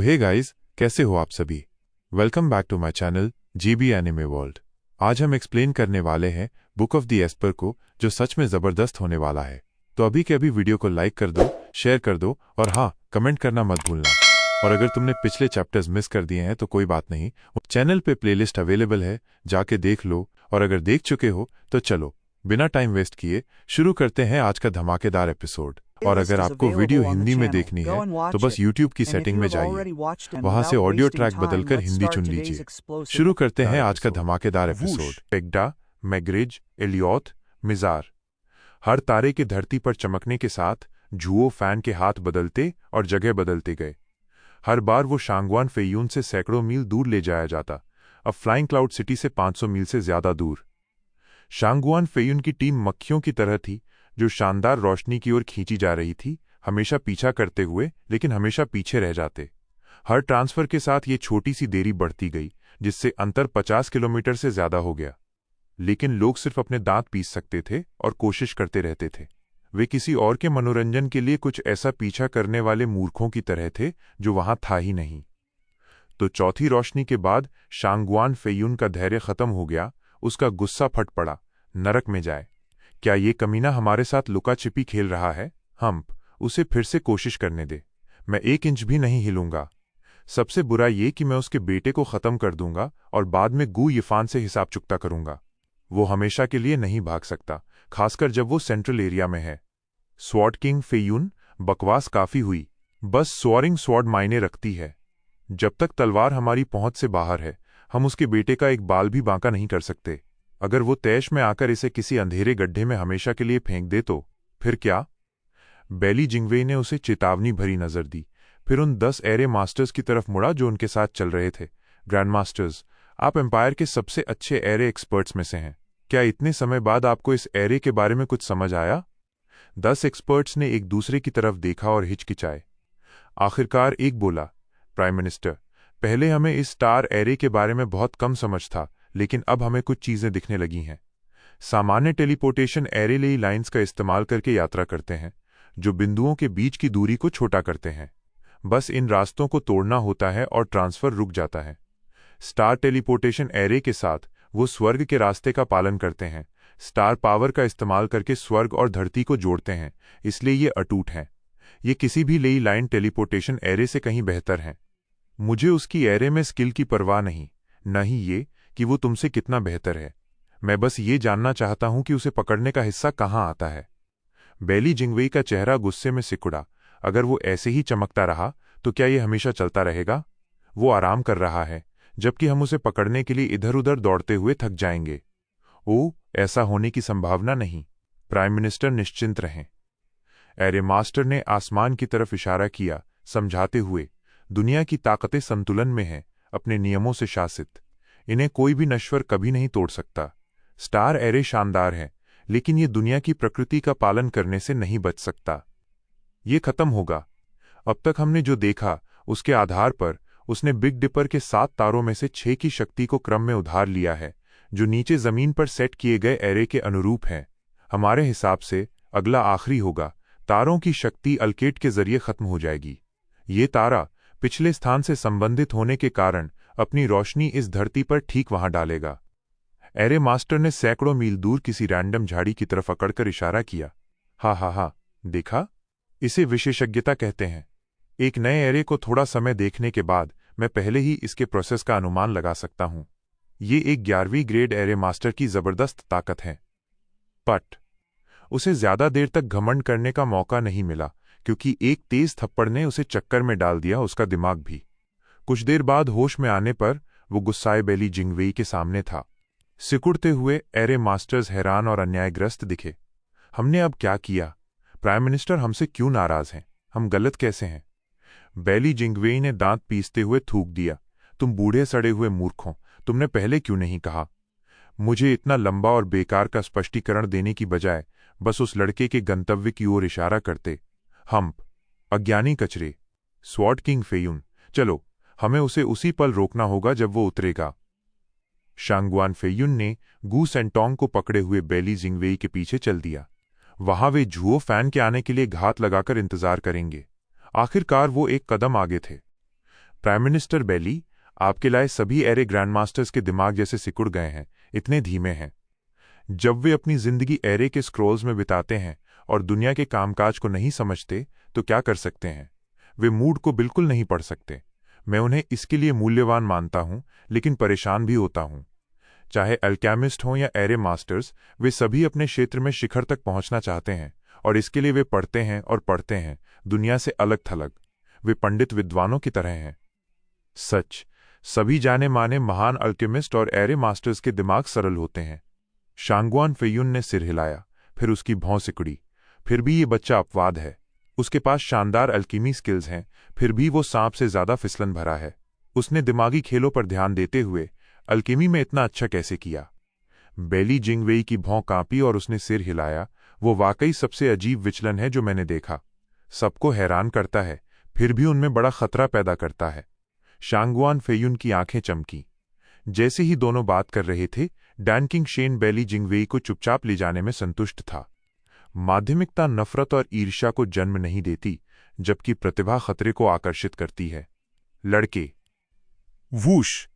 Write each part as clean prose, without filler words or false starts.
Hey guys, कैसे हो आप सभी। Welcome back to my channel GB anime world. आज हम एक्सप्लेन करने वाले हैं बुक ऑफ द एस्पर को, जो सच में ज़बरदस्त होने वाला है। तो अभी के अभी वीडियो को लाइक कर दो, शेयर कर दो और हाँ, कमेंट करना मत भूलना। और अगर तुमने पिछले चैप्टर्स मिस कर दिए हैं तो कोई बात नहीं, चैनल पे प्लेलिस्ट अवेलेबल है, जाके देख लो। और अगर देख चुके हो तो चलो बिना टाइम वेस्ट किए शुरू करते हैं आज का धमाकेदार एपिसोड। और अगर आपको वीडियो हिंदी में देखनी है तो बस YouTube की सेटिंग में जाइए, वहां से ऑडियो ट्रैक बदलकर हिंदी चुन लीजिए। शुरू करते हैं आज का धमाकेदार एपिसोड। पेगडा, मैग्रिज, एलियोथ, मिजार। हर तारे की धरती पर चमकने के साथ जुओ फैन के हाथ बदलते और जगह बदलते गए। हर बार वो शांगवान फेयून से सैकड़ों मील दूर ले जाया जाता, अब फ्लाइंग क्लाउड सिटी से 500 मील से ज्यादा दूर। शांगवान फेयून की टीम मक्खियों की तरह थी, जो शानदार रोशनी की ओर खींची जा रही थी, हमेशा पीछा करते हुए लेकिन हमेशा पीछे रह जाते। हर ट्रांसफर के साथ ये छोटी सी देरी बढ़ती गई, जिससे अंतर 50 किलोमीटर से ज्यादा हो गया। लेकिन लोग सिर्फ अपने दांत पीस सकते थे और कोशिश करते रहते थे। वे किसी और के मनोरंजन के लिए कुछ ऐसा पीछा करने वाले मूर्खों की तरह थे जो वहां था ही नहीं। तो चौथी रोशनी के बाद शांगवान फेयून का धैर्य खत्म हो गया, उसका गुस्सा फट पड़ा। नरक में जाए, क्या ये कमीना हमारे साथ लुका छिपी खेल रहा है? उसे फिर से कोशिश करने दे, मैं 1 इंच भी नहीं हिलूंगा। सबसे बुरा ये कि मैं उसके बेटे को खत्म कर दूंगा और बाद में गू यिफान से हिसाब चुकता करूंगा। वो हमेशा के लिए नहीं भाग सकता, खासकर जब वो सेंट्रल एरिया में है। स्वॉर्ड किंग फेयून, बकवास काफी हुई। बस स्वॉरिंग स्वॉर्ड मायने रखती है। जब तक तलवार हमारी पहुंच से बाहर है, हम उसके बेटे का एक बाल भी बांका नहीं कर सकते। अगर वो तैश में आकर इसे किसी अंधेरे गड्ढे में हमेशा के लिए फेंक दे तो फिर क्या? बेली जिंगवेई ने उसे चेतावनी भरी नजर दी, फिर उन 10 एरे मास्टर्स की तरफ मुड़ा जो उनके साथ चल रहे थे। ग्रैंड मास्टर्स, आप एम्पायर के सबसे अच्छे एरे एक्सपर्ट्स में से हैं। क्या इतने समय बाद आपको इस एरे के बारे में कुछ समझ आया? 10 एक्सपर्ट्स ने एक दूसरे की तरफ देखा और हिचकिचाए। आखिरकार एक बोला, प्राइम मिनिस्टर, पहले हमें इस स्टार एरे के बारे में बहुत कम समझ था, लेकिन अब हमें कुछ चीजें दिखने लगी हैं। सामान्य टेलीपोर्टेशन एरे लेई लाइंस का इस्तेमाल करके यात्रा करते हैं, जो बिंदुओं के बीच की दूरी को छोटा करते हैं। बस इन रास्तों को तोड़ना होता है और ट्रांसफर रुक जाता है। स्टार टेलीपोर्टेशन एरे के साथ वो स्वर्ग के रास्ते का पालन करते हैं, स्टार पावर का इस्तेमाल करके स्वर्ग और धरती को जोड़ते हैं, इसलिए ये अटूट हैं। ये किसी भी लेई लाइन टेलीपोर्टेशन एरे से कहीं बेहतर हैं। मुझे उसकी एरे में स्किल की परवाह नहीं, न ही ये कि वो तुमसे कितना बेहतर है। मैं बस ये जानना चाहता हूं कि उसे पकड़ने का हिस्सा कहां आता है। बेली जिंगवेई का चेहरा गुस्से में सिकुड़ा। अगर वो ऐसे ही चमकता रहा तो क्या ये हमेशा चलता रहेगा? वो आराम कर रहा है, जबकि हम उसे पकड़ने के लिए इधर उधर दौड़ते हुए थक जाएंगे। ओह, ऐसा होने की संभावना नहीं। प्राइम मिनिस्टर निश्चिंत रहें। एरे मास्टर ने आसमान की तरफ इशारा किया, समझाते हुए, दुनिया की ताकतें संतुलन में हैं, अपने नियमों से शासित। इन्हें कोई भी नश्वर कभी नहीं तोड़ सकता। स्टार एरे शानदार है, लेकिन ये दुनिया की प्रकृति का पालन करने से नहीं बच सकता। ये खत्म होगा। अब तक हमने जो देखा उसके आधार पर उसने बिग डिपर के 7 तारों में से 6 की शक्ति को क्रम में उधार लिया है, जो नीचे जमीन पर सेट किए गए एरे के अनुरूप हैं। हमारे हिसाब से अगला आखिरी होगा। तारों की शक्ति अल्केट के जरिए खत्म हो जाएगी। ये तारा पिछले स्थान से संबंधित होने के कारण अपनी रोशनी इस धरती पर ठीक वहां डालेगा। एरे मास्टर ने सैकड़ों मील दूर किसी रैंडम झाड़ी की तरफ अकड़कर इशारा किया। हा, देखा? इसे विशेषज्ञता कहते हैं। एक नए एरे को थोड़ा समय देखने के बाद मैं पहले ही इसके प्रोसेस का अनुमान लगा सकता हूं। ये एक 11वीं ग्रेड एरे मास्टर की जबरदस्त ताकत है। पट उसे ज्यादा देर तक घमंड करने का मौका नहीं मिला, क्योंकि एक तेज थप्पड़ ने उसे चक्कर में डाल दिया, उसका दिमाग भी। कुछ देर बाद होश में आने पर वो गुस्साए बेली जिंगवेई के सामने था। सिकुड़ते हुए एरे मास्टर्स हैरान और अन्यायग्रस्त दिखे। हमने अब क्या किया? प्राइम मिनिस्टर हमसे क्यों नाराज हैं? हम गलत कैसे हैं? बेली जिंगवेई ने दांत पीसते हुए थूक दिया। तुम बूढ़े सड़े हुए मूर्खों, तुमने पहले क्यों नहीं कहा? मुझे इतना लंबा और बेकार का स्पष्टीकरण देने की बजाय बस उस लड़के के गंतव्य की ओर इशारा करते। अज्ञानी कचरे। स्वॉर्ड किंग फेयून, चलो, हमें उसे उसी पल रोकना होगा जब वो उतरेगा। शांगवान फेयून ने गू सेंटोंग को पकड़े हुए बेली जिंगवेई के पीछे चल दिया। वहां वे जुओ फैन के आने के लिए घात लगाकर इंतजार करेंगे। आखिरकार वो एक कदम आगे थे। प्राइम मिनिस्टर बेली, आपके लाए सभी एरे ग्रैंड मास्टर्स के दिमाग जैसे सिकुड़ गए हैं, इतने धीमे हैं। जब वे अपनी जिंदगी एरे के स्क्रॉल्स में बिताते हैं और दुनिया के कामकाज को नहीं समझते तो क्या कर सकते हैं? वे मूड को बिल्कुल नहीं पढ़ सकते। मैं उन्हें इसके लिए मूल्यवान मानता हूं, लेकिन परेशान भी होता हूं। चाहे अल्केमिस्ट हों या एरे मास्टर्स, वे सभी अपने क्षेत्र में शिखर तक पहुंचना चाहते हैं, और इसके लिए वे पढ़ते हैं और पढ़ते हैं, दुनिया से अलग थलग। वे पंडित विद्वानों की तरह हैं। सच, सभी जाने माने महान अल्केमिस्ट और एरे मास्टर्स के दिमाग सरल होते हैं। शांगुआन फेयुन ने सिर हिलाया, फिर उसकी भौं सिकुड़ी। फिर भी ये बच्चा अपवाद है। उसके पास शानदार अल्कीमी स्किल्स हैं, फिर भी वो सांप से ज्यादा फिसलन भरा है। उसने दिमागी खेलों पर ध्यान देते हुए अल्कीमी में इतना अच्छा कैसे किया? बेली जिंगवेई की भौं कांपी और उसने सिर हिलाया। वो वाकई सबसे अजीब विचलन है जो मैंने देखा। सबको हैरान करता है, फिर भी उनमें बड़ा खतरा पैदा करता है। शांगुआन फेयुन की आंखें चमकी। जैसे ही दोनों बात कर रहे थे, डैन किंग शेन बेली जिंगवेई को चुपचाप ले जाने में संतुष्ट था। माध्यमिकता नफरत और ईर्ष्या को जन्म नहीं देती, जबकि प्रतिभा खतरे को आकर्षित करती है। लड़के। वूश!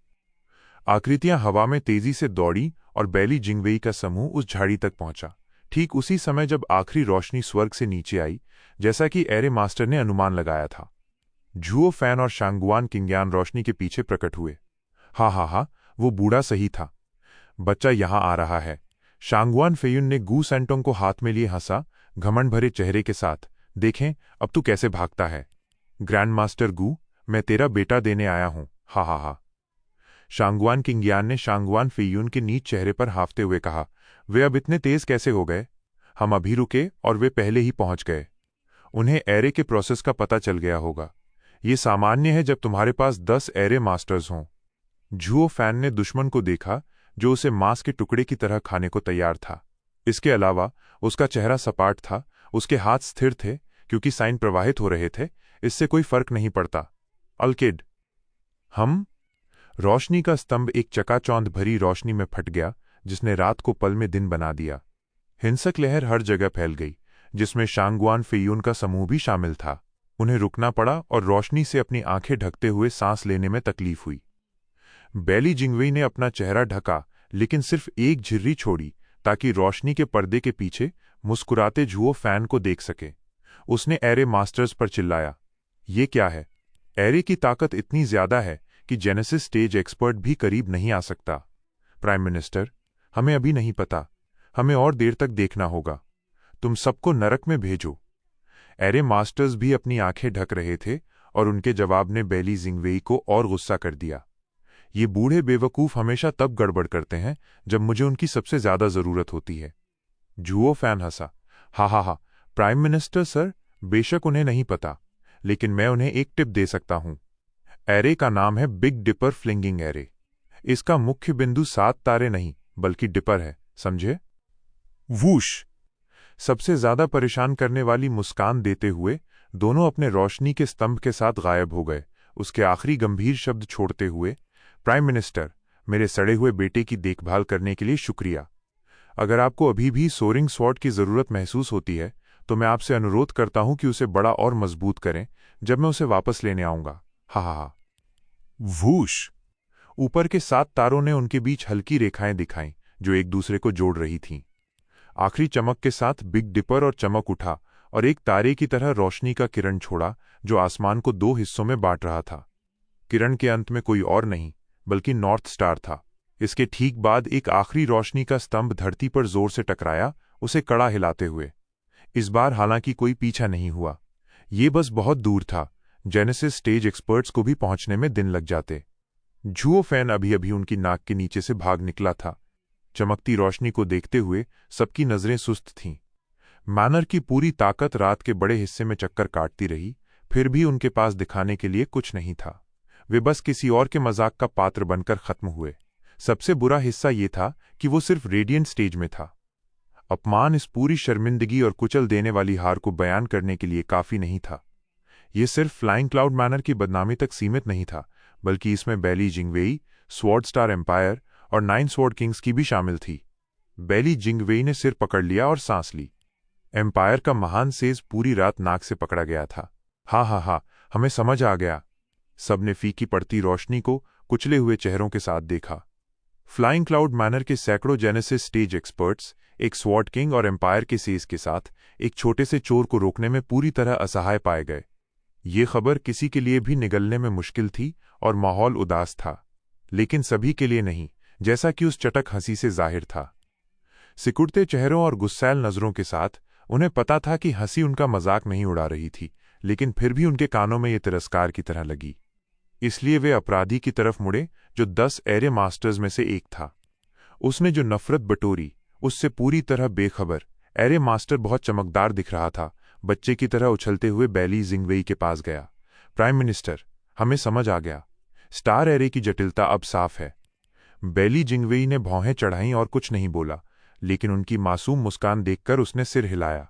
आकृतियां हवा में तेजी से दौड़ी और बेली जिंगवेई का समूह उस झाड़ी तक पहुंचा, ठीक उसी समय जब आखिरी रोशनी स्वर्ग से नीचे आई, जैसा कि एरे मास्टर ने अनुमान लगाया था। झुओ फैन और शांगुआन किंग्यान रोशनी के पीछे प्रकट हुए। हा, वो बूढ़ा सही था। बच्चा यहां आ रहा है। शांगुआन फेयुन ने गू सेंटोंग को हाथ में लिए हंसा, घमंड भरे चेहरे के साथ। देखें, अब तू कैसे भागता है। ग्रैंड मास्टर गू, मैं तेरा बेटा देने आया हूं। हा। शांगुआन किंग्यान ने शांगुआन फेयुन के नीच चेहरे पर हाफते हुए कहा, वे अब इतने तेज कैसे हो गए? हम अभी रुके और वे पहले ही पहुंच गए। उन्हें एरे के प्रोसेस का पता चल गया होगा। ये सामान्य है जब तुम्हारे पास 10 एरे मास्टर्स हों। झुओ फैन ने दुश्मन को देखा, जो उसे मांस के टुकड़े की तरह खाने को तैयार था। इसके अलावा उसका चेहरा सपाट था, उसके हाथ स्थिर थे, क्योंकि साइन प्रवाहित हो रहे थे। इससे कोई फर्क नहीं पड़ता। अल्किड। हम। रोशनी का स्तंभ एक चकाचौंध भरी रोशनी में फट गया, जिसने रात को पल में दिन बना दिया। हिंसक लहर हर जगह फैल गई, जिसमें शांगुआन फेयुन का समूह भी शामिल था। उन्हें रुकना पड़ा और रोशनी से अपनी आंखें ढकते हुए सांस लेने में तकलीफ हुई। बेली जिंगवेई ने अपना चेहरा ढका, लेकिन सिर्फ एक झिर्री छोड़ी, ताकि रोशनी के पर्दे के पीछे मुस्कुराते झुओ फैन को देख सके। उसने एरे मास्टर्स पर चिल्लाया, ये क्या है? एरे की ताकत इतनी ज्यादा है कि जेनेसिस स्टेज एक्सपर्ट भी करीब नहीं आ सकता। प्राइम मिनिस्टर, हमें अभी नहीं पता। हमें और देर तक देखना होगा। तुम सबको नरक में भेजो। एरे मास्टर्स भी अपनी आंखें ढक रहे थे, और उनके जवाब ने बेली जिंगवेई को और गुस्सा कर दिया। ये बूढ़े बेवकूफ हमेशा तब गड़बड़ करते हैं जब मुझे उनकी सबसे ज्यादा जरूरत होती है। झुओ फैन हंसा। हा, प्राइम मिनिस्टर सर, बेशक उन्हें नहीं पता, लेकिन मैं उन्हें एक टिप दे सकता हूं। एरे का नाम है बिग डिपर फ्लिंगिंग एरे। इसका मुख्य बिंदु 7 तारे नहीं, बल्कि डिपर है, समझे? वूश! सबसे ज्यादा परेशान करने वाली मुस्कान देते हुए दोनों अपने रोशनी के स्तंभ के साथ गायब हो गए। उसके आखिरी गंभीर शब्द छोड़ते हुए, प्राइम मिनिस्टर, मेरे सड़े हुए बेटे की देखभाल करने के लिए शुक्रिया। अगर आपको अभी भी सोरिंग स्वॉर्ड की जरूरत महसूस होती है, तो मैं आपसे अनुरोध करता हूं कि उसे बड़ा और मजबूत करें जब मैं उसे वापस लेने आऊंगा। हा। वूश! ऊपर के 7 तारों ने उनके बीच हल्की रेखाएं दिखाईं, जो एक दूसरे को जोड़ रही थीं। आखिरी चमक के साथ बिग डिपर और चमक उठा और एक तारे की तरह रोशनी का किरण छोड़ा, जो आसमान को 2 हिस्सों में बांट रहा था। किरण के अंत में कोई और नहीं, बल्कि नॉर्थ स्टार था। इसके ठीक बाद एक आखिरी रोशनी का स्तंभ धरती पर जोर से टकराया, उसे कड़ा हिलाते हुए। इस बार हालांकि कोई पीछा नहीं हुआ। ये बस बहुत दूर था। जेनेसिस स्टेज एक्सपर्ट्स को भी पहुंचने में दिन लग जाते। झुओ फैन अभी अभी उनकी नाक के नीचे से भाग निकला था। चमकती रोशनी को देखते हुए सबकी नजरें सुस्त थीं। मैनर की पूरी ताकत रात के बड़े हिस्से में चक्कर काटती रही, फिर भी उनके पास दिखाने के लिए कुछ नहीं था। वे बस किसी और के मजाक का पात्र बनकर खत्म हुए। सबसे बुरा हिस्सा ये था कि वो सिर्फ रेडिएंट स्टेज में था। अपमान इस पूरी शर्मिंदगी और कुचल देने वाली हार को बयान करने के लिए काफी नहीं था। ये सिर्फ फ्लाइंग क्लाउड मैनर की बदनामी तक सीमित नहीं था, बल्कि इसमें बेली जिंगवेई, स्वॉर्ड स्टार एम्पायर और 9 स्वॉर्ड किंग्स की भी शामिल थी। बेली जिंगवेई ने सिर पकड़ लिया और सांस ली। एम्पायर का महान सेज पूरी रात नाक से पकड़ा गया था। हा, हमें समझ आ गया। सबने फीकी पड़ती रोशनी को कुचले हुए चेहरों के साथ देखा। फ्लाइंग क्लाउड मैनर के सैकड़ों जेनेसिस स्टेज एक्सपर्ट्स एक स्वॉर्ड किंग और एम्पायर के सेज के साथ एक छोटे से चोर को रोकने में पूरी तरह असहाय पाए गए। ये खबर किसी के लिए भी निगलने में मुश्किल थी और माहौल उदास था, लेकिन सभी के लिए नहीं, जैसा कि उस चटक हंसी से जाहिर था। सिकुड़ते चेहरों और गुस्सैल नजरों के साथ उन्हें पता था कि हंसी उनका मजाक नहीं उड़ा रही थी, लेकिन फिर भी उनके कानों में ये तिरस्कार की तरह लगी। इसलिए वे अपराधी की तरफ मुड़े जो 10 एरे मास्टर्स में से एक था। उसने जो नफरत बटोरी उससे पूरी तरह बेखबर। एरे मास्टर बहुत चमकदार दिख रहा था। बच्चे की तरह उछलते हुए बैली जिंगवेई के पास गया। प्राइम मिनिस्टर, हमें समझ आ गया। स्टार एरे की जटिलता अब साफ है। बैली जिंगवेई ने भौहें चढ़ाईं और कुछ नहीं बोला, लेकिन उनकी मासूम मुस्कान देखकर उसने सिर हिलाया।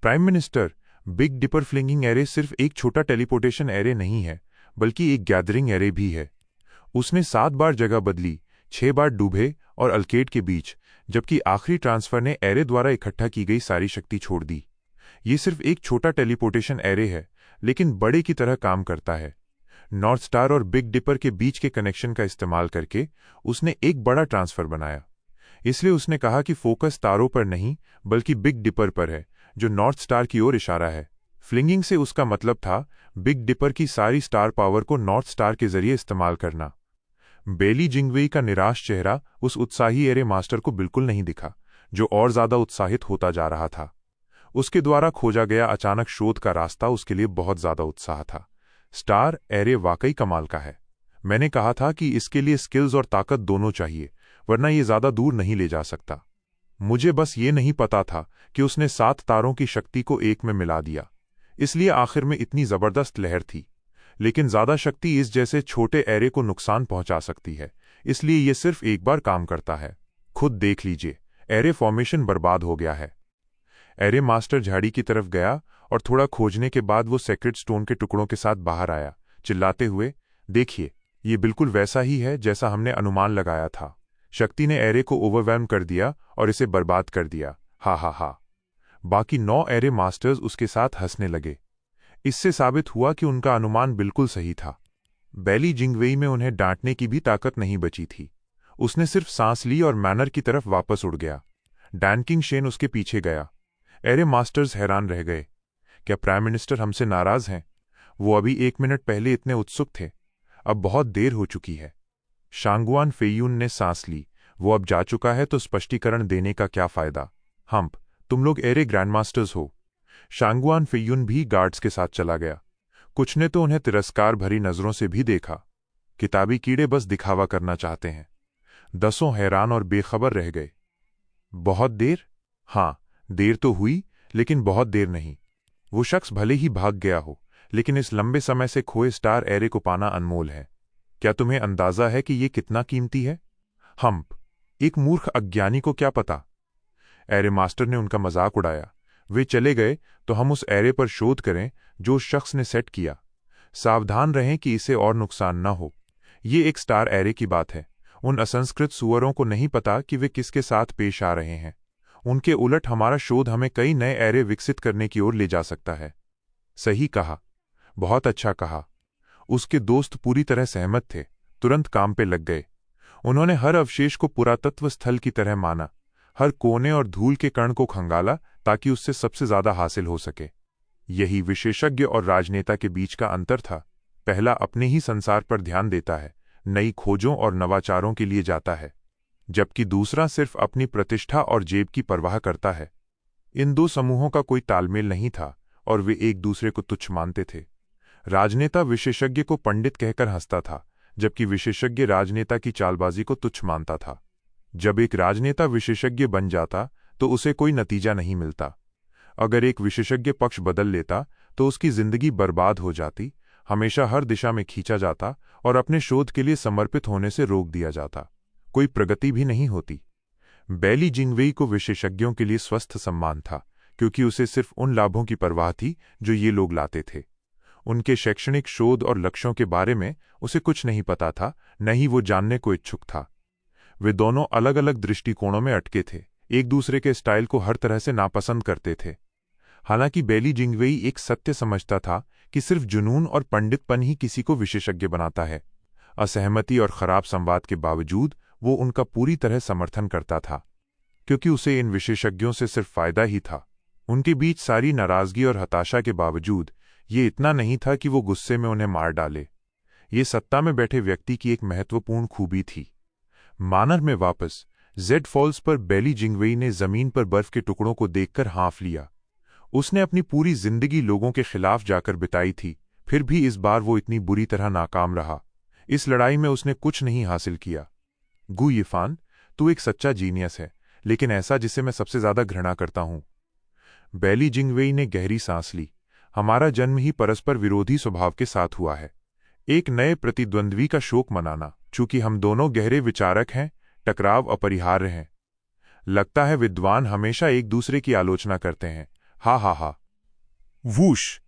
Prime minister, big dipper flinging एरे सिर्फ एक छोटा टेलीपोर्टेशन एरे नहीं है, बल्कि एक गैदरिंग एरे भी है। उसने 7 बार जगह बदली, 6 बार डूबे और अल्केड के बीच, जबकि आखिरी ट्रांसफर ने एरे द्वारा इकट्ठा की गई सारी शक्ति छोड़ दी। ये सिर्फ एक छोटा टेलीपोर्टेशन एरे है, लेकिन बड़े की तरह काम करता है। नॉर्थ स्टार और बिग डिपर के बीच के कनेक्शन का इस्तेमाल करके उसने एक बड़ा ट्रांसफर बनाया। इसलिए उसने कहा कि फोकस तारों पर नहीं, बल्कि बिग डिपर पर है, जो नॉर्थ स्टार की ओर इशारा है। फ्लिंगिंग से उसका मतलब था बिग डिपर की सारी स्टार पावर को नॉर्थ स्टार के जरिए इस्तेमाल करना। बैली जिंगवेई का निराश चेहरा उस उत्साही एरे मास्टर को बिल्कुल नहीं दिखा, जो और ज्यादा उत्साहित होता जा रहा था। उसके द्वारा खोजा गया अचानक शोध का रास्ता उसके लिए बहुत ज्यादा उत्साह था। स्टार एरे वाकई कमाल का है। मैंने कहा था कि इसके लिए स्किल्स और ताकत दोनों चाहिए, वरना ये ज्यादा दूर नहीं ले जा सकता। मुझे बस ये नहीं पता था कि उसने 7 तारों की शक्ति को एक में मिला दिया, इसलिए आखिर में इतनी जबरदस्त लहर थी। लेकिन ज्यादा शक्ति इस जैसे छोटे एरे को नुकसान पहुंचा सकती है, इसलिए यह सिर्फ एक बार काम करता है। खुद देख लीजिए, एरे फॉर्मेशन बर्बाद हो गया है। एरे मास्टर झाड़ी की तरफ गया और थोड़ा खोजने के बाद वो सेक्रेट स्टोन के टुकड़ों के साथ बाहर आया, चिल्लाते हुए, देखिए, ये बिल्कुल वैसा ही है जैसा हमने अनुमान लगाया था। शक्ति ने एरे को ओवरवेल्म कर दिया और इसे बर्बाद कर दिया। हा हा हा। बाकी 9 एरे मास्टर्स उसके साथ हंसने लगे। इससे साबित हुआ कि उनका अनुमान बिल्कुल सही था। बैली जिंगवेई में उन्हें डांटने की भी ताकत नहीं बची थी। उसने सिर्फ सांस ली और मैनर की तरफ वापस उड़ गया। डैनकिंग शेन उसके पीछे गया। एरे मास्टर्स हैरान रह गए। क्या प्राइम मिनिस्टर हमसे नाराज हैं? वो अभी 1 मिनट पहले इतने उत्सुक थे। अब बहुत देर हो चुकी है। शांगुआन फेयून ने सांस ली। वो अब जा चुका है तो स्पष्टीकरण देने का क्या फायदा? हम्प, तुम लोग एरे ग्रैंडमास्टर्स हो। शांगुआन फेयून भी गार्ड्स के साथ चला गया। कुछ ने तो उन्हें तिरस्कार भरी नजरों से भी देखा। किताबी कीड़े बस दिखावा करना चाहते हैं। 10 हैरान और बेखबर रह गए। बहुत देर? हाँ, देर तो हुई, लेकिन बहुत देर नहीं। वो शख्स भले ही भाग गया हो, लेकिन इस लंबे समय से खोए स्टार एरे को पाना अनमोल है। क्या तुम्हें अंदाजा है कि ये कितना कीमती है? हम्प, एक मूर्ख अज्ञानी को क्या पता? एरे मास्टर ने उनका मजाक उड़ाया। वे चले गए तो हम उस एरे पर शोध करें जो उस शख्स ने सेट किया। सावधान रहें कि इसे और नुकसान न हो। ये एक स्टार एरे की बात है। उन असंस्कृत सुअरों को नहीं पता कि वे किसके साथ पेश आ रहे हैं। उनके उलट हमारा शोध हमें कई नए एरे विकसित करने की ओर ले जा सकता है। सही कहा, बहुत अच्छा कहा। उसके दोस्त पूरी तरह सहमत थे, तुरंत काम पे लग गए। उन्होंने हर अवशेष को पुरातत्व स्थल की तरह माना, हर कोने और धूल के कण को खंगाला ताकि उससे सबसे ज्यादा हासिल हो सके। यही विशेषज्ञ और राजनेता के बीच का अंतर था। पहला अपने ही संसार पर ध्यान देता है, नई खोजों और नवाचारों के लिए जाता है, जबकि दूसरा सिर्फ अपनी प्रतिष्ठा और जेब की परवाह करता है। इन 2 समूहों का कोई तालमेल नहीं था और वे एक दूसरे को तुच्छ मानते थे। राजनेता विशेषज्ञ को पंडित कहकर हंसता था, जबकि विशेषज्ञ राजनेता की चालबाजी को तुच्छ मानता था। जब एक राजनेता विशेषज्ञ बन जाता तो उसे कोई नतीजा नहीं मिलता। अगर एक विशेषज्ञ पक्ष बदल लेता तो उसकी जिंदगी बर्बाद हो जाती, हमेशा हर दिशा में खींचा जाता और अपने शोध के लिए समर्पित होने से रोक दिया जाता। कोई प्रगति भी नहीं होती। बैली जिंगवेई को विशेषज्ञों के लिए स्वस्थ सम्मान था, क्योंकि उसे सिर्फ उन लाभों की परवाह थी जो ये लोग लाते थे। उनके शैक्षणिक शोध और लक्ष्यों के बारे में उसे कुछ नहीं पता था, न ही वो जानने को इच्छुक था। वे दोनों अलग अलग दृष्टिकोणों में अटके थे, एक दूसरे के स्टाइल को हर तरह से नापसंद करते थे। हालांकि बैली जिंगवेई एक सत्य समझता था कि सिर्फ जुनून और पंडितपन ही किसी को विशेषज्ञ बनाता है। असहमति और खराब संवाद के बावजूद वो उनका पूरी तरह समर्थन करता था, क्योंकि उसे इन विशेषज्ञों से सिर्फ फायदा ही था। उनके बीच सारी नाराजगी और हताशा के बावजूद ये इतना नहीं था कि वो गुस्से में उन्हें मार डाले। ये सत्ता में बैठे व्यक्ति की एक महत्वपूर्ण खूबी थी। मानर में वापस जेड फॉल्स पर बेली जिंगवेई ने जमीन पर बर्फ के टुकड़ों को देखकर हाँफ लिया। उसने अपनी पूरी जिंदगी लोगों के खिलाफ जाकर बिताई थी, फिर भी इस बार वो इतनी बुरी तरह नाकाम रहा। इस लड़ाई में उसने कुछ नहीं हासिल किया। गु यिफान, तू एक सच्चा जीनियस है, लेकिन ऐसा जिसे मैं सबसे ज्यादा घृणा करता हूं। बेली जिंगवेई ने गहरी सांस ली। हमारा जन्म ही परस्पर विरोधी स्वभाव के साथ हुआ है। एक नए प्रतिद्वंद्वी का शोक मनाना। चूंकि हम दोनों गहरे विचारक हैं, टकराव अपरिहार्य हैं। लगता है विद्वान हमेशा एक दूसरे की आलोचना करते हैं। हा हा हा। वूश।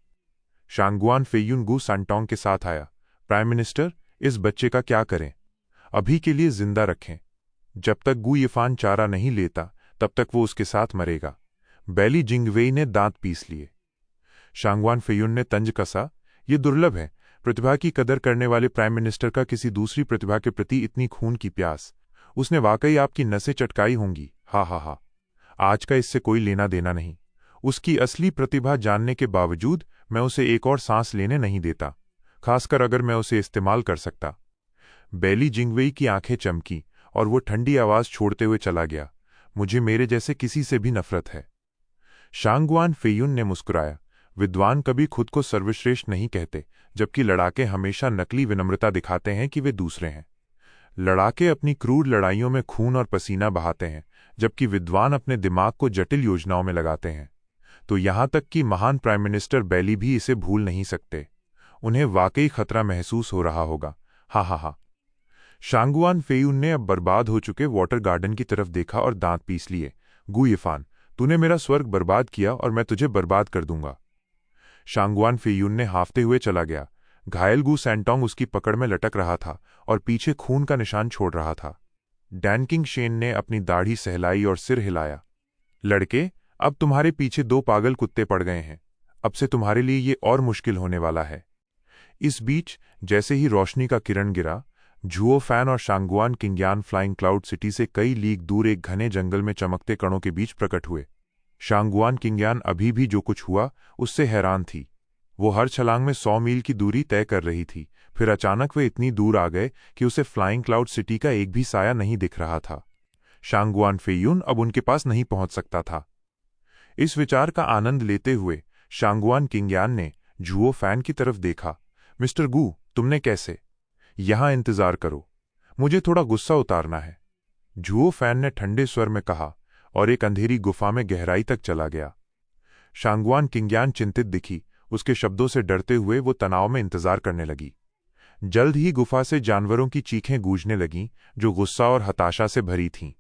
शांगुआन फेयुन गु सांटोंग के साथ आया। प्राइम मिनिस्टर, इस बच्चे का क्या करें? अभी के लिए जिंदा रखें। जब तक गु यिफान चारा नहीं लेता तब तक वो उसके साथ मरेगा। बेली जिंगवेई ने दांत पीस लिए। शांगुआन फेयुन ने तंज कसा। ये दुर्लभ है, प्रतिभा की कदर करने वाले प्राइम मिनिस्टर का किसी दूसरी प्रतिभा के प्रति इतनी खून की प्यास। उसने वाकई आपकी नसें चटकाई होंगी। हा हा हा। आज का इससे कोई लेना देना नहीं। उसकी असली प्रतिभा जानने के बावजूद मैं उसे एक और सांस लेने नहीं देता, खासकर अगर मैं उसे इस्तेमाल कर सकता। बेली जिंगवेई की आंखें चमकी और वो ठंडी आवाज छोड़ते हुए चला गया। मुझे मेरे जैसे किसी से भी नफरत है। शांगुआन फेयुन ने मुस्कुराया। विद्वान कभी खुद को सर्वश्रेष्ठ नहीं कहते, जबकि लड़ाके हमेशा नकली विनम्रता दिखाते हैं कि वे दूसरे हैं। लड़ाके अपनी क्रूर लड़ाइयों में खून और पसीना बहाते हैं, जबकि विद्वान अपने दिमाग को जटिल योजनाओं में लगाते हैं। तो यहां तक कि महान प्राइम मिनिस्टर बेली भी इसे भूल नहीं सकते। उन्हें वाकई खतरा महसूस हो रहा होगा। हा हा हा। शांगुआन फेयुन ने अब बर्बाद हो चुके वाटर गार्डन की तरफ देखा और दांत पीस लिए। गु यिफान, तूने मेरा स्वर्ग बर्बाद किया और मैं तुझे बर्बाद कर दूंगा। शांगुआन फेयुन ने हाफते हुए चला गया। घायल गु सैंटोंग उसकी पकड़ में लटक रहा था और पीछे खून का निशान छोड़ रहा था। डैनकिंग शेन ने अपनी दाढ़ी सहलाई और सिर हिलाया। लड़के, अब तुम्हारे पीछे 2 पागल कुत्ते पड़ गए हैं। अब से तुम्हारे लिए ये और मुश्किल होने वाला है। इस बीच जैसे ही रोशनी का किरण गिरा, झुओ फैन और शांगुआन किंग्यान फ्लाइंग क्लाउड सिटी से कई लीग दूर एक घने जंगल में चमकते कणों के बीच प्रकट हुए। शांगुआन किंग्यान अभी भी जो कुछ हुआ उससे हैरान थी। वो हर छलांग में 100 मील की दूरी तय कर रही थी, फिर अचानक वे इतनी दूर आ गए कि उसे फ्लाइंग क्लाउड सिटी का एक भी साया नहीं दिख रहा था। शांगुआन फेयुन अब उनके पास नहीं पहुंच सकता था। इस विचार का आनंद लेते हुए शांगुआन किंग्यान ने झुओ फैन की तरफ देखा। मिस्टर गु, तुमने कैसे? यहां इंतजार करो, मुझे थोड़ा गुस्सा उतारना है, झुओ फैन ने ठंडे स्वर में कहा और एक अंधेरी गुफा में गहराई तक चला गया। शांगुआन किंग्यान चिंतित दिखी। उसके शब्दों से डरते हुए वो तनाव में इंतजार करने लगी। जल्द ही गुफा से जानवरों की चीखें गूंजने लगीं, जो गुस्सा और हताशा से भरी थीं।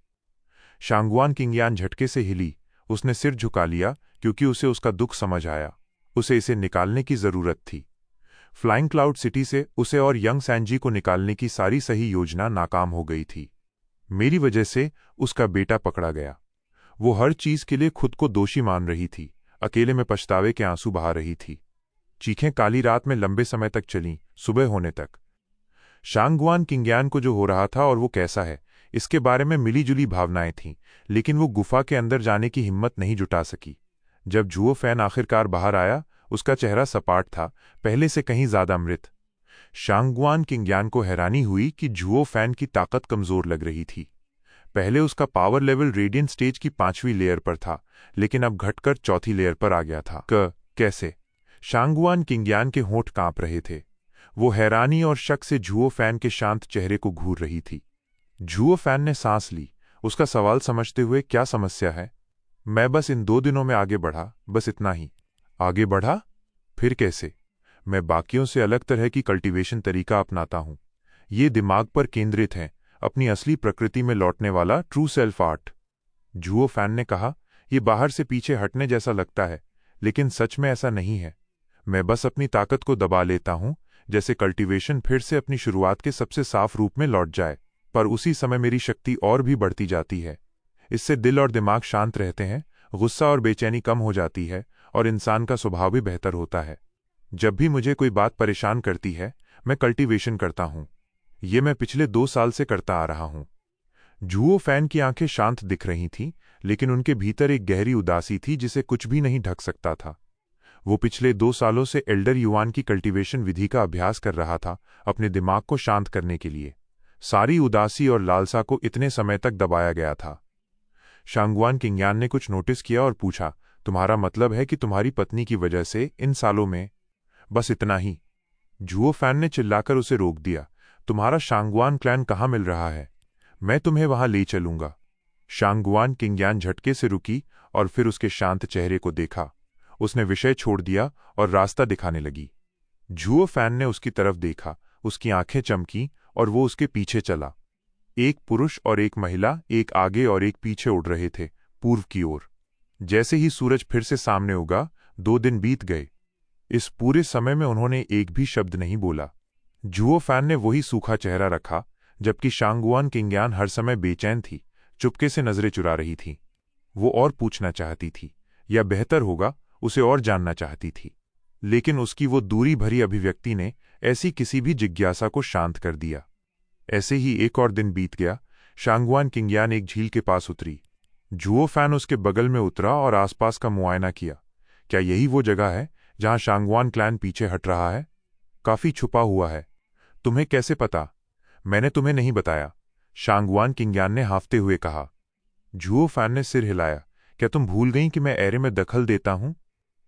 शांगुआन किंग्यान झटके से हिली। उसने सिर झुका लिया, क्योंकि उसे उसका दुख समझ आया। उसे इसे निकालने की जरूरत थी। फ्लाइंग क्लाउड सिटी से उसे और यंग सैंजी को निकालने की सारी सही योजना नाकाम हो गई थी। मेरी वजह से उसका बेटा पकड़ा गया। वो हर चीज के लिए खुद को दोषी मान रही थी, अकेले में पछतावे के आंसू बहा रही थी। चीखें काली रात में लंबे समय तक चलीं, सुबह होने तक। शांगुआन किंग्यान को जो हो रहा था और वो कैसा है, इसके बारे में मिलीजुली भावनाएं थीं, लेकिन वो गुफा के अंदर जाने की हिम्मत नहीं जुटा सकी। जब झुओ फैन आखिरकार बाहर आया, उसका चेहरा सपाट था, पहले से कहीं ज्यादा मृत। शांगुआन किंग्यान को हैरानी हुई कि झुओ फैन की ताकत कमजोर लग रही थी। पहले उसका पावर लेवल रेडियंट स्टेज की 5वीं लेयर पर था, लेकिन अब घटकर 4थी लेयर पर आ गया था। कैसे? शांगुआन किंग्यान के होंठ कांप रहे थे। वो हैरानी और शक से झुओ फैन के शांत चेहरे को घूर रही थी। झुओ फैन ने सांस ली, उसका सवाल समझते हुए। क्या समस्या है? मैं बस इन 2 दिनों में आगे बढ़ा, बस इतना ही। आगे बढ़ा? फिर कैसे? मैं बाकियों से अलग तरह की कल्टीवेशन तरीका अपनाता हूं। ये दिमाग पर केंद्रित है, अपनी असली प्रकृति में लौटने वाला ट्रू सेल्फ आर्ट। झुओ फैन ने कहा, यह बाहर से पीछे हटने जैसा लगता है, लेकिन सच में ऐसा नहीं है। मैं बस अपनी ताकत को दबा लेता हूं, जैसे कल्टीवेशन फिर से अपनी शुरुआत के सबसे साफ रूप में लौट जाए, पर उसी समय मेरी शक्ति और भी बढ़ती जाती है। इससे दिल और दिमाग शांत रहते हैं, गुस्सा और बेचैनी कम हो जाती है और इंसान का स्वभाव भी बेहतर होता है। जब भी मुझे कोई बात परेशान करती है, मैं कल्टीवेशन करता हूँ। ये मैं पिछले 2 साल से करता आ रहा हूँ। जुओ फैन की आंखें शांत दिख रही थीं, लेकिन उनके भीतर एक गहरी उदासी थी जिसे कुछ भी नहीं ढक सकता था। वो पिछले 2 सालों से एल्डर युआन की कल्टीवेशन विधि का अभ्यास कर रहा था, अपने दिमाग को शांत करने के लिए। सारी उदासी और लालसा को इतने समय तक दबाया गया था। शांगवान किंग्यान ने कुछ नोटिस किया और पूछा, तुम्हारा मतलब है कि तुम्हारी पत्नी की वजह से इन सालों में? बस इतना ही। जुओ फैन ने चिल्लाकर उसे रोक दिया। तुम्हारा शांगवान क्लैन कहाँ मिल रहा है? मैं तुम्हें वहां ले चलूंगा। शांगवान किंग्यान झटके से रुकी और फिर उसके शांत चेहरे को देखा। उसने विषय छोड़ दिया और रास्ता दिखाने लगी। जुओ फैन ने उसकी तरफ देखा, उसकी आंखें चमकी और वो उसके पीछे चला। एक पुरुष और एक महिला एक आगे और एक पीछे उड़ रहे थे, पूर्व की ओर। जैसे ही सूरज फिर से सामने उगा, 2 दिन बीत गए। इस पूरे समय में उन्होंने एक भी शब्द नहीं बोला। जुओ फैन ने वही सूखा चेहरा रखा, जबकि शांगवान किंग्यान हर समय बेचैन थी, चुपके से नजरें चुरा रही थी। वो और पूछना चाहती थी, या बेहतर होगा उसे और जानना चाहती थी, लेकिन उसकी वो दूरी भरी अभिव्यक्ति ने ऐसी किसी भी जिज्ञासा को शांत कर दिया। ऐसे ही एक और दिन बीत गया। शांगवान किंग्यान एक झील के पास उतरी। जुओ फैन उसके बगल में उतरा और आसपास का मुआयना किया। क्या यही वो जगह है जहां शांगवान क्लैन पीछे हट रहा है? काफी छुपा हुआ है। तुम्हें कैसे पता? मैंने तुम्हें नहीं बताया, शांगवान किंग्यान ने हाफते हुए कहा। जुओ फैन ने सिर हिलाया। क्या तुम भूल गई कि मैं एरे में दखल देता हूं?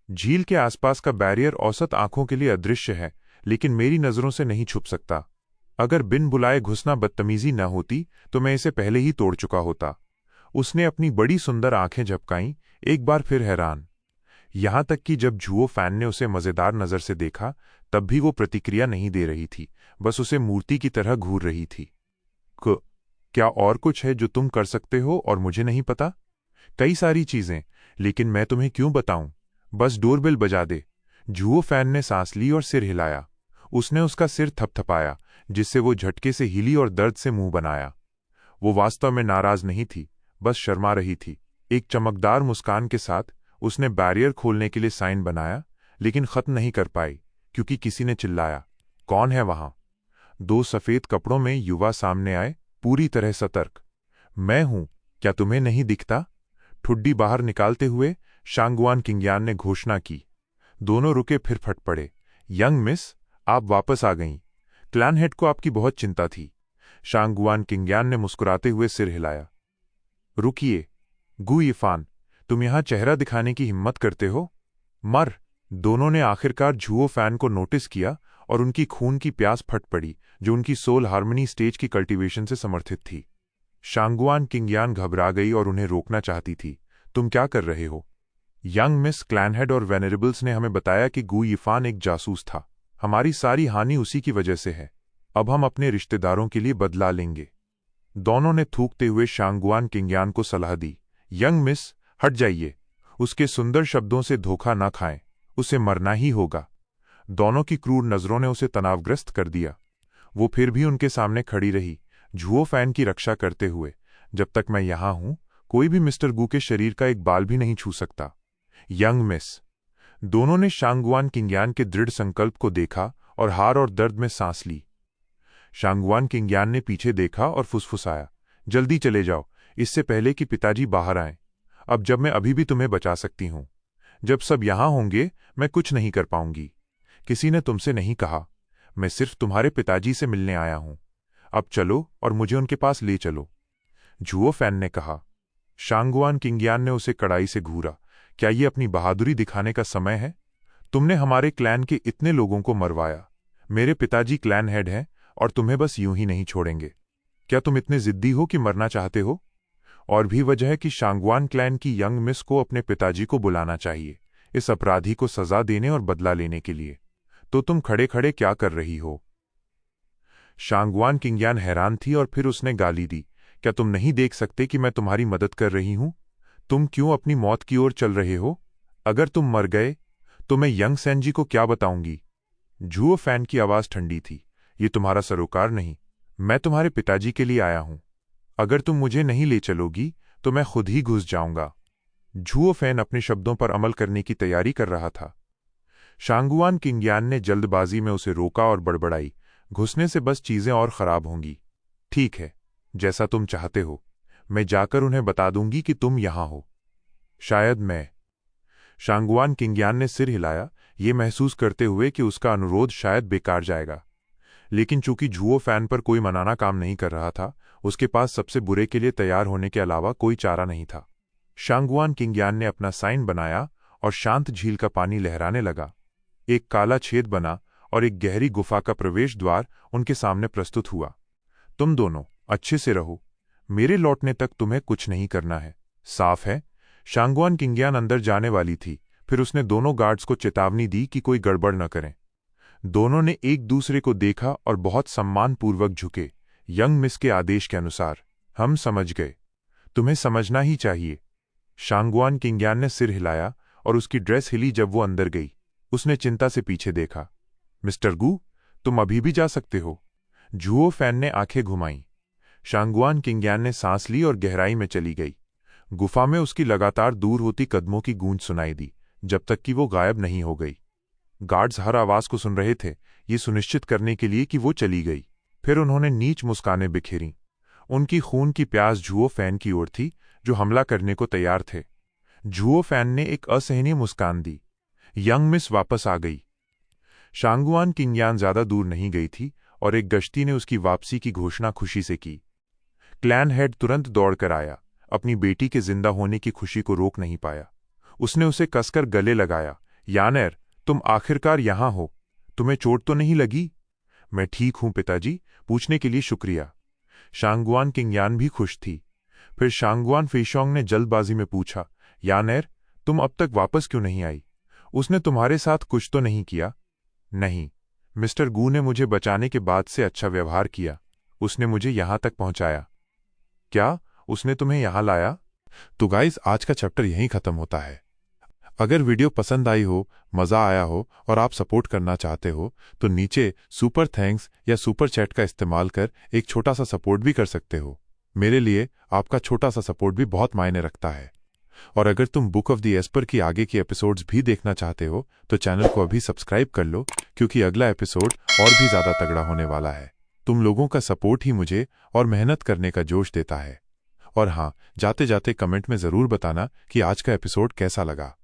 झील के आसपास का बैरियर औसत आंखों के लिए अदृश्य है, लेकिन मेरी नजरों से नहीं छुप सकता। अगर बिन बुलाए घुसना बदतमीजी न होती तो मैं इसे पहले ही तोड़ चुका होता। उसने अपनी बड़ी सुंदर आंखें झपकाईं, एक बार फिर हैरान। यहां तक कि जब जुओ फैन ने उसे मजेदार नजर से देखा, तब भी वो प्रतिक्रिया नहीं दे रही थी, बस उसे मूर्ति की तरह घूर रही थी। क्या और कुछ है जो तुम कर सकते हो और मुझे नहीं पता? कई सारी चीजें, लेकिन मैं तुम्हें क्यों बताऊं? बस डोरबेल बजा दे। जुओ फैन ने सांस ली और सिर हिलाया। उसने उसका सिर थपथपाया, जिससे वो झटके से हिली और दर्द से मुंह बनाया। वो वास्तव में नाराज नहीं थी, बस शर्मा रही थी। एक चमकदार मुस्कान के साथ उसने बैरियर खोलने के लिए साइन बनाया, लेकिन खत्म नहीं कर पाई, क्योंकि किसी ने चिल्लाया, कौन है वहां? 2 सफेद कपड़ों में युवा सामने आए, पूरी तरह सतर्क। मैं हूं, क्या तुम्हें नहीं दिखता? ठुड्डी बाहर निकालते हुए शांगवान किंग्यान ने घोषणा की। दोनों रुके, फिर फट पड़े। यंग मिस, आप वापस आ गईं। क्लैन हेड को आपकी बहुत चिंता थी। शांगवान किंग्यान ने मुस्कुराते हुए सिर हिलाया। रुकिए, गु यिफान, तुम यहां चेहरा दिखाने की हिम्मत करते हो? मर! दोनों ने आखिरकार जुओ फैन को नोटिस किया और उनकी खून की प्यास फट पड़ी, जो उनकी सोल हार्मनी स्टेज की कल्टीवेशन से समर्थित थी। शांगवान किंग्यान घबरा गई और उन्हें रोकना चाहती थी। तुम क्या कर रहे हो? यंग मिस, क्लैनहेड और वेनेरेबल्स ने हमें बताया कि गु यिफान एक जासूस था। हमारी सारी हानि उसी की वजह से है। अब हम अपने रिश्तेदारों के लिए बदला लेंगे। दोनों ने थूकते हुए शांगवान किंग्यान को सलाह दी। यंग मिस, हट जाइए। उसके सुंदर शब्दों से धोखा न खाएं, उसे मरना ही होगा। दोनों की क्रूर नजरों ने उसे तनावग्रस्त कर दिया। वो फिर भी उनके सामने खड़ी रही, जुओ फैन की रक्षा करते हुए। जब तक मैं यहां हूं, कोई भी मिस्टर गु के शरीर का एक बाल भी नहीं छू सकता। Young miss. दोनों ने शांगवान किंग्यान के दृढ़ संकल्प को देखा और हार और दर्द में सांस ली। शांगवान किंग्यान ने पीछे देखा और फुसफुसाया, जल्दी चले जाओ, इससे पहले कि पिताजी बाहर आएं। अब जब मैं अभी भी तुम्हें बचा सकती हूं। जब सब यहां होंगे, मैं कुछ नहीं कर पाऊंगी। किसी ने तुमसे नहीं कहा। मैं सिर्फ तुम्हारे पिताजी से मिलने आया हूं। अब चलो और मुझे उनके पास ले चलो, जुओ फैन ने कहा। शांगवान किंग्यान ने उसे कड़ाई से घूरा। क्या ये अपनी बहादुरी दिखाने का समय है? तुमने हमारे क्लैन के इतने लोगों को मरवाया। मेरे पिताजी क्लैन हेड हैं और तुम्हें बस यूं ही नहीं छोड़ेंगे। क्या तुम इतने जिद्दी हो कि मरना चाहते हो? और भी वजह है कि शांगवान क्लैन की यंग मिस को अपने पिताजी को बुलाना चाहिए, इस अपराधी को सजा देने और बदला लेने के लिए। तो तुम खड़े खड़े क्या कर रही हो? शांगवान किंग्यान हैरान थी और फिर उसने गाली दी। क्या तुम नहीं देख सकते कि मैं तुम्हारी मदद कर रही हूं? तुम क्यों अपनी मौत की ओर चल रहे हो? अगर तुम मर गए तो मैं यंग सेंजी को क्या बताऊंगी? जुओ फैन की आवाज ठंडी थी। ये तुम्हारा सरोकार नहीं, मैं तुम्हारे पिताजी के लिए आया हूं। अगर तुम मुझे नहीं ले चलोगी तो मैं खुद ही घुस जाऊंगा। जुओ फैन अपने शब्दों पर अमल करने की तैयारी कर रहा था। शांगुआन किंग्यान ने जल्दबाजी में उसे रोका और बड़बड़ाई, घुसने से बस चीजें और खराब होंगी। ठीक है, जैसा तुम चाहते हो। मैं जाकर उन्हें बता दूंगी कि तुम यहां हो। शायद मैं। शांगुआन किंग्यान ने सिर हिलाया, ये महसूस करते हुए कि उसका अनुरोध शायद बेकार जाएगा। लेकिन चूंकि झुओ फैन पर कोई मनाना काम नहीं कर रहा था, उसके पास सबसे बुरे के लिए तैयार होने के अलावा कोई चारा नहीं था। शांगुआन किंग्यान ने अपना साइन बनाया और शांत झील का पानी लहराने लगा। एक काला छेद बना और एक गहरी गुफा का प्रवेश द्वार उनके सामने प्रस्तुत हुआ। तुम दोनों अच्छे से रहो, मेरे लौटने तक तुम्हें कुछ नहीं करना है, साफ है? शांगुआन किंग्यान अंदर जाने वाली थी, फिर उसने दोनों गार्ड्स को चेतावनी दी कि कोई गड़बड़ न करें। दोनों ने एक दूसरे को देखा और बहुत सम्मानपूर्वक झुके। यंग मिस के आदेश के अनुसार। हम समझ गए। तुम्हें समझना ही चाहिए। शांगुआन किंग्यान ने सिर हिलाया और उसकी ड्रेस हिली जब वो अंदर गई। उसने चिंता से पीछे देखा। मिस्टर गू, तुम अभी भी जा सकते हो। झुओ फैन ने आंखें घुमाईं। शांगुआन किंग्यान ने सांस ली और गहराई में चली गई। गुफा में उसकी लगातार दूर होती कदमों की गूंज सुनाई दी, जब तक कि वो गायब नहीं हो गई। गार्ड्स हर आवाज को सुन रहे थे, ये सुनिश्चित करने के लिए कि वो चली गई। फिर उन्होंने नीच मुस्कानें बिखेरीं। उनकी खून की प्यास झुओ फैन की ओर थी, जो हमला करने को तैयार थे। झुओ फैन ने एक असहनीय मुस्कान दी। यंग मिस वापस आ गई। शांगुआन किंग्यान ज्यादा दूर नहीं गई थी और एक गश्ती ने उसकी वापसी की घोषणा खुशी से की। क्लैन हेड तुरंत दौड़कर आया। अपनी बेटी के जिंदा होने की खुशी को रोक नहीं पाया। उसने उसे कसकर गले लगाया। यानेर, तुम आखिरकार यहां हो। तुम्हें चोट तो नहीं लगी? मैं ठीक हूं पिताजी, पूछने के लिए शुक्रिया। शांगुआन किंग्यान भी खुश थी। फिर शांगुआन फेशोंग ने जल्दबाजी में पूछा, यानेर, तुम अब तक वापस क्यों नहीं आई? उसने तुम्हारे साथ कुछ तो नहीं किया? नहीं, मिस्टर गू ने मुझे बचाने के बाद से अच्छा व्यवहार किया। उसने मुझे यहां तक पहुंचाया। क्या उसने तुम्हें यहां लाया? तो गाइस, आज का चैप्टर यहीं खत्म होता है। अगर वीडियो पसंद आई हो, मजा आया हो और आप सपोर्ट करना चाहते हो तो नीचे सुपर थैंक्स या सुपर चैट का इस्तेमाल कर एक छोटा सा सपोर्ट भी कर सकते हो। मेरे लिए आपका छोटा सा सपोर्ट भी बहुत मायने रखता है। और अगर तुम बुक ऑफ द एस्पर की आगे की एपिसोड्स भी देखना चाहते हो तो चैनल को अभी सब्सक्राइब कर लो, क्योंकि अगला एपिसोड और भी ज्यादा तगड़ा होने वाला है। तुम लोगों का सपोर्ट ही मुझे और मेहनत करने का जोश देता है। और हाँ, जाते जाते कमेंट में जरूर बताना कि आज का एपिसोड कैसा लगा।